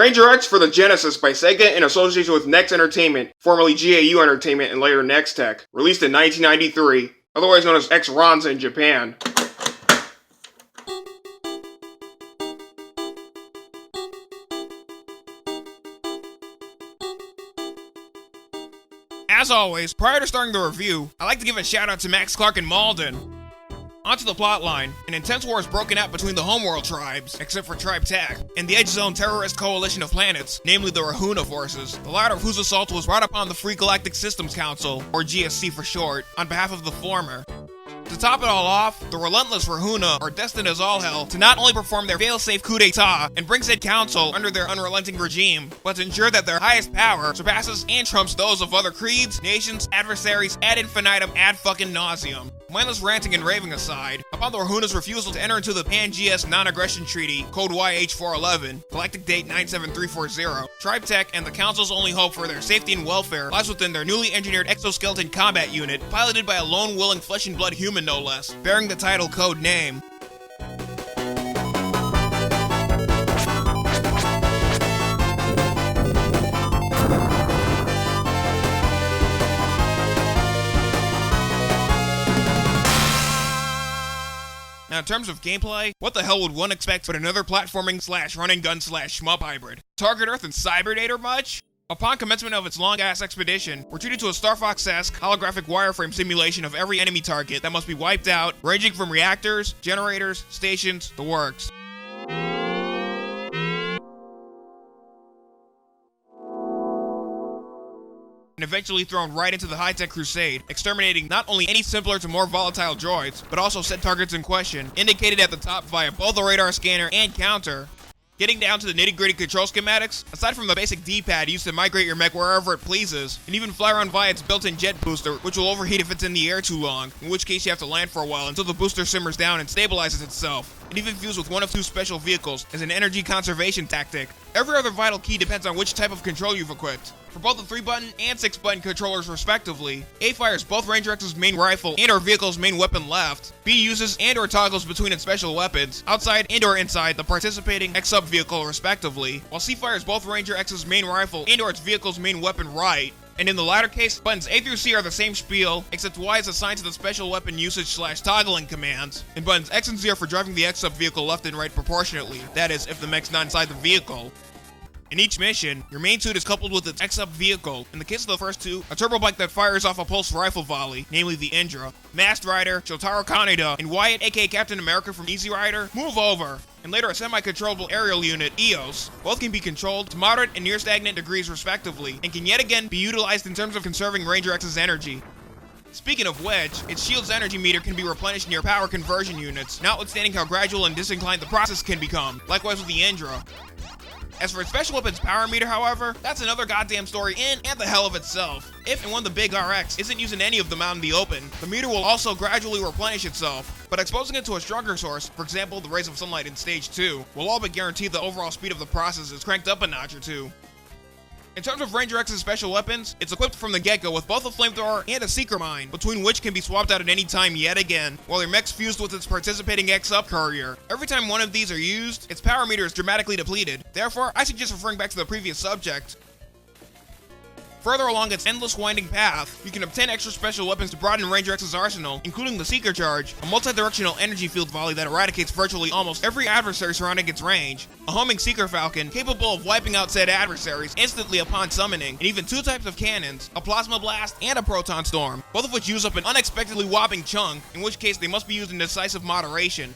Ranger X for the Genesis by Sega in association with Next Entertainment, formerly GAU Entertainment and later Next Tech, released in 1993, otherwise known as X-Ranza in Japan. As always, prior to starting the review, I'd like to give a shout out to Max Clark and Malden. Onto the plotline, an intense war is broken out between the homeworld tribes, except for Tribe Tech, and the Edge Zone terrorist coalition of planets, namely the Rahuna forces, the latter of whose assault was brought upon the Free Galactic Systems Council, or GSC for short, on behalf of the former. To top it all off, the relentless Rahuna are destined as all hell to not only perform their fail-safe coup d'etat and bring said council under their unrelenting regime, but to ensure that their highest power surpasses and trumps those of other creeds, nations, adversaries, ad infinitum, ad fucking nauseum. Mindless ranting and raving aside, upon the Rahuna's refusal to enter into the Pan-GS Non-Aggression Treaty, code YH411, galactic date 97340, Tribe Tech and the Council's only hope for their safety and welfare lies within their newly engineered exoskeleton combat unit, piloted by a lone willing flesh and blood human no less, bearing the title code name. Now in terms of gameplay, what the hell would one expect but another platforming slash run and gun slash shmup hybrid? Target Earth and Cyberdator much? Upon commencement of its long-ass expedition, we're treated to a Star Fox-esque holographic wireframe simulation of every enemy target that must be wiped out, ranging from reactors, generators, stations, the works. And eventually thrown right into the high-tech crusade, exterminating not only any simpler to more volatile droids, but also said targets in question, indicated at the top via both the radar scanner and counter. Getting down to the nitty-gritty control schematics, aside from the basic D-pad used to migrate your mech wherever it pleases, and even fly around via its built-in jet booster, which will overheat if it's in the air too long, in which case you have to land for a while until the booster simmers down and stabilizes itself, and even fused with one of two special vehicles as an energy conservation tactic. Every other vital key depends on which type of control you've equipped. For both the 3-button and 6-button controllers respectively, A fires both Ranger X's main rifle and or vehicle's main weapon left, B uses and or toggles between its special weapons, outside and or inside the participating X-Sub vehicle respectively, while C fires both Ranger X's main rifle and or its vehicle's main weapon right. And in the latter case, buttons A through C are the same spiel, except Y is assigned to the special weapon usage slash toggling commands, and buttons X and Z are for driving the X-Sub vehicle left and right proportionately, that is, if the mech's not inside the vehicle. In each mission, your main suit is coupled with its X-Sub vehicle. In the case of the first two, a turbo bike that fires off a pulse rifle volley, namely the Indra. Masked Rider, Shotaro Kaneda, and Wyatt aka Captain America from Easy Rider, move over. And later a semi-controllable aerial unit, EOS. Both can be controlled to moderate and near stagnant degrees respectively, and can yet again be utilized in terms of conserving Ranger X's energy. Speaking of which, its shield's energy meter can be replenished near power conversion units, notwithstanding how gradual and disinclined the process can become, likewise with the Indra. As for its special weapon's power meter, however, that's another goddamn story in and the hell of itself. If and when the big RX isn't using any of them out in the open, the meter will also gradually replenish itself, but exposing it to a stronger source, for example the rays of sunlight in Stage 2, will all but guarantee the overall speed of the process is cranked up a notch or two. In terms of Ranger X's special weapons, it's equipped from the get-go with both a flamethrower and a seeker mine, between which can be swapped out at any time yet again, while your mech's fused with its participating X-Up courier. Every time one of these are used, its power meter is dramatically depleted. Therefore, I suggest referring back to the previous subject. Further along its endless winding path, you can obtain extra special weapons to broaden Ranger X's arsenal, including the Seeker Charge, a multi-directional energy field volley that eradicates virtually almost every adversary surrounding its range, a homing Seeker Falcon capable of wiping out said adversaries instantly upon summoning, and even two types of cannons, a Plasma Blast and a Proton Storm, both of which use up an unexpectedly whopping chunk, in which case they must be used in decisive moderation.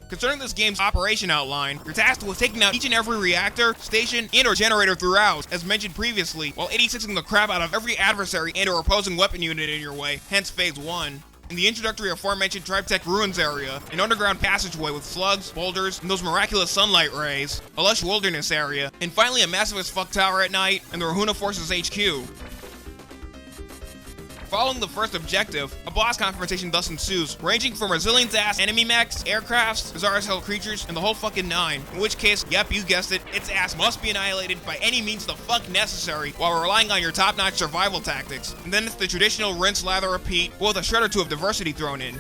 Concerning this game's operation outline, you're tasked with taking out each and every reactor, station, and or generator throughout, as mentioned previously, while 86ing the crap out of every adversary and or opposing weapon unit in your way, hence Phase 1. In the introductory aforementioned Tribe Tech Ruins area, an underground passageway with slugs, boulders, and those miraculous sunlight rays, a lush wilderness area, and finally a massive as fuck tower at night, and the Rahuna Forces HQ. Following the first objective, a boss confrontation thus ensues, ranging from resilient-ass enemy mechs, aircrafts, bizarre as hell creatures, and the whole fucking nine. In which case, yep, you guessed it, its ass must be annihilated by any means the fuck necessary while relying on your top-notch survival tactics. And then it's the traditional rinse, lather, repeat, but with a shred or two of diversity thrown in.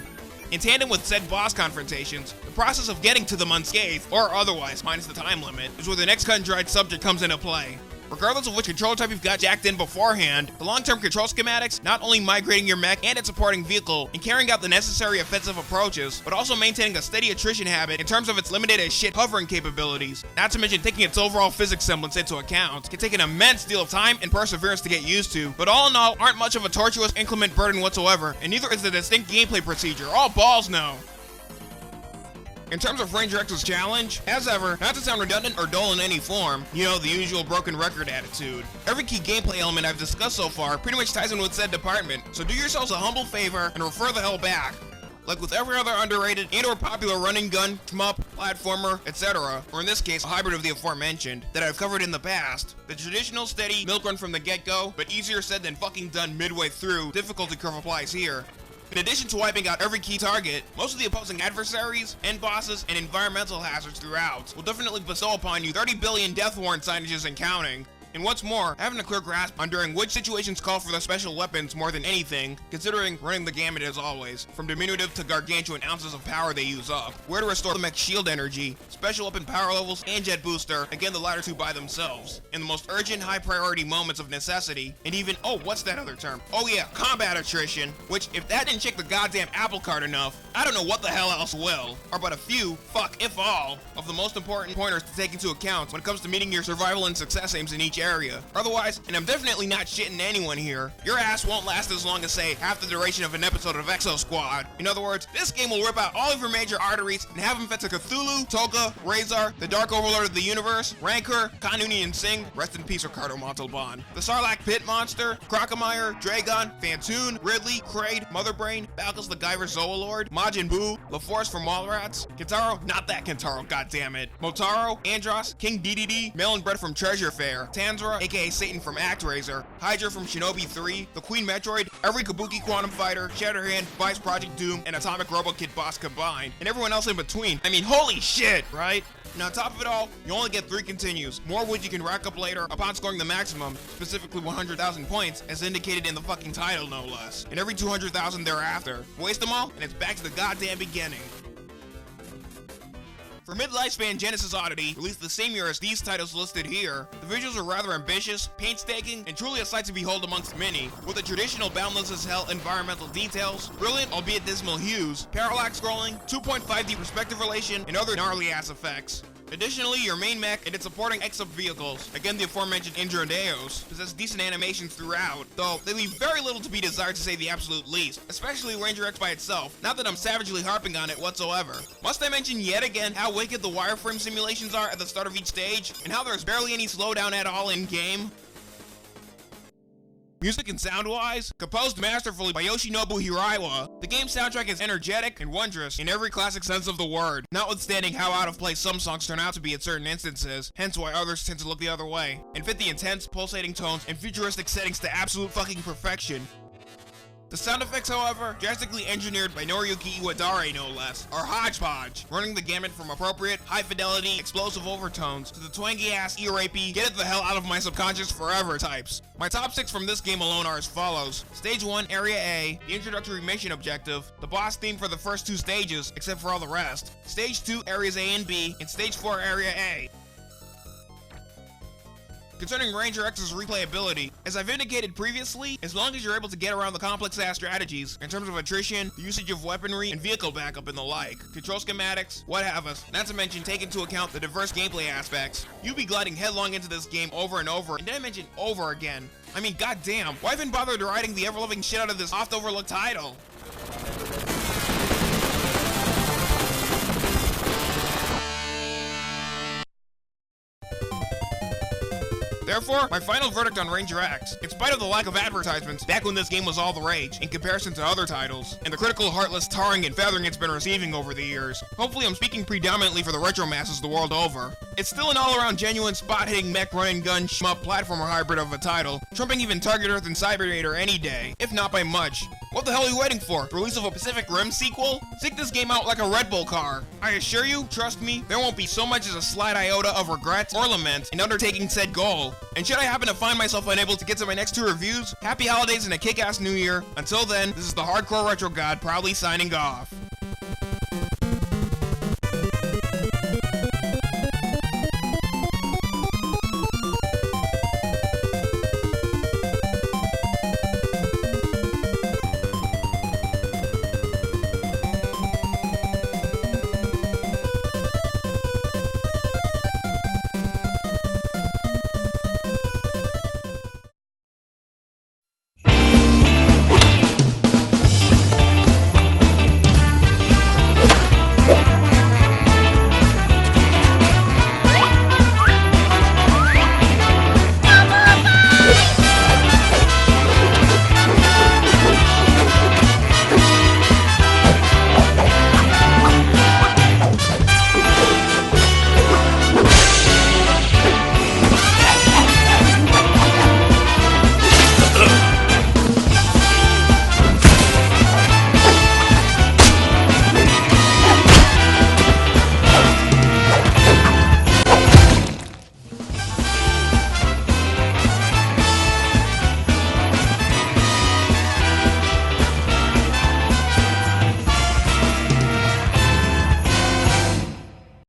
In tandem with said boss confrontations, the process of getting to them unscathed, or otherwise, minus the time limit, is where the next cut and dried subject comes into play. Regardless of which controller type you've got jacked in beforehand, the long-term control schematics, not only migrating your mech and its supporting vehicle and carrying out the necessary offensive approaches, but also maintaining a steady attrition habit in terms of its limited as shit hovering capabilities, not to mention taking its overall physics semblance into account, can take an immense deal of time and perseverance to get used to, but all in all, aren't much of a tortuous, inclement burden whatsoever, and neither is the distinct gameplay procedure. All balls no. In terms of Ranger X's challenge, as ever, not to sound redundant or dull in any form, you know, the usual broken record attitude. Every key gameplay element I've discussed so far pretty much ties in with said department, so do yourselves a humble favor and refer the hell back. Like with every other underrated and or popular running gun, shmup, platformer, etc., or in this case, a hybrid of the aforementioned, that I've covered in the past, the traditional steady milk run from the get-go, but easier said than fucking done midway through, difficulty curve applies here. In addition to wiping out every key target, most of the opposing adversaries, end bosses, and environmental hazards throughout will definitely bestow upon you 30 billion death warrant signages and counting. And what's more, having a clear grasp on during which situations call for the special weapons more than anything, considering running the gamut as always, from diminutive to gargantuan ounces of power they use up, where to restore the mech's shield energy, special weapon power levels, and jet booster, again the latter two by themselves, in the most urgent high priority moments of necessity, and even, oh what's that other term? Oh yeah, combat attrition, which if that didn't check the goddamn apple cart enough, I don't know what the hell else will, are but a few, fuck if all, of the most important pointers to take into account when it comes to meeting your survival and success aims in each area. Otherwise, and I'm definitely not shitting anyone here, your ass won't last as long as say half the duration of an episode of Exo Squad. In other words, this game will rip out all of your major arteries and have them fed to Cthulhu, Toga, Razor, the Dark Overlord of the Universe, Rancor, Kanunian Singh, rest in peace Ricardo Montalban, the Sarlacc Pit Monster, Crocomire, Dragon, Fantoon, Ridley, Kraid, Motherbrain, Balkus the Guyver Zoalord, Majin Buu, LaForce from Mallrats, Kintaro, not that Kintaro, goddammit, Motaro, Andros, King DDD, Melon Bread from Treasure Fair, Tanzra, aka Satan from ActRaiser, Hydra from Shinobi 3, the Queen Metroid, every Kabuki Quantum Fighter, Shatterhand, Vice Project Doom, and Atomic Robo Kid boss combined, and everyone else in between. I mean, holy shit, right? And on top of it all, you only get 3 continues, more wood you can rack up later upon scoring the maximum, specifically 100,000 points, as indicated in the fucking title no less, and every 200,000 thereafter. Waste them all, and it's back to the goddamn beginning. For mid-lifespan Genesis Oddity, released the same year as these titles listed here, the visuals are rather ambitious, painstaking, and truly a sight to behold amongst many, with the traditional boundless as hell environmental details, brilliant albeit dismal hues, parallax scrolling, 2.5D perspective relation, and other gnarly ass effects. Additionally, your main mech and its supporting X-Up vehicles, again the aforementioned Indrodeos, possess decent animations throughout, though they leave very little to be desired to say the absolute least, especially Ranger X by itself, not that I'm savagely harping on it whatsoever. Must I mention yet again how wicked the wireframe simulations are at the start of each stage, and how there's barely any slowdown at all in-game? Music and sound-wise, composed masterfully by Yoshinobu Hiraiwa, the game's soundtrack is energetic and wondrous in every classic sense of the word, notwithstanding how out of place some songs turn out to be at certain instances, hence why others tend to look the other way, and fit the intense, pulsating tones and futuristic settings to absolute fucking perfection. The sound effects, however, drastically engineered by Noriyuki Iwadare no less, are hodgepodge, running the gamut from appropriate, high-fidelity, explosive overtones to the twangy-ass E-rapey, get it the hell out of my subconscious forever types. My top 6 from this game alone are as follows. Stage 1, Area A, the introductory mission objective, the boss theme for the first 2 stages, except for all the rest. Stage 2, Areas A and B, and Stage 4, Area A. Concerning Ranger X's replayability, as I've indicated previously, as long as you're able to get around the complex-ass strategies in terms of attrition, the usage of weaponry, and vehicle backup and the like, control schematics, what have us, not to mention take into account the diverse gameplay aspects, you'll be gliding headlong into this game over and over, and did I mention over again? I mean, goddamn, why even bother writing the ever-loving shit out of this oft-overlooked title? Therefore, my final verdict on Ranger X, in spite of the lack of advertisements back when this game was all the rage, in comparison to other titles, and the critical, heartless tarring and feathering it's been receiving over the years, hopefully I'm speaking predominantly for the retro masses the world over, it's still an all-around genuine spot-hitting mech run-and-gun shmup platformer hybrid of a title, trumping even Target Earth and Cybernator any day, if not by much. What the hell are you waiting for? The release of a Pacific Rim sequel? Seek this game out like a Red Bull car. I assure you, trust me, there won't be so much as a slight iota of regret or lament in undertaking said goal. And should I happen to find myself unable to get to my next 2 reviews, happy holidays and a kick-ass new year. Until then, this is the Hardcore Retro God proudly signing off.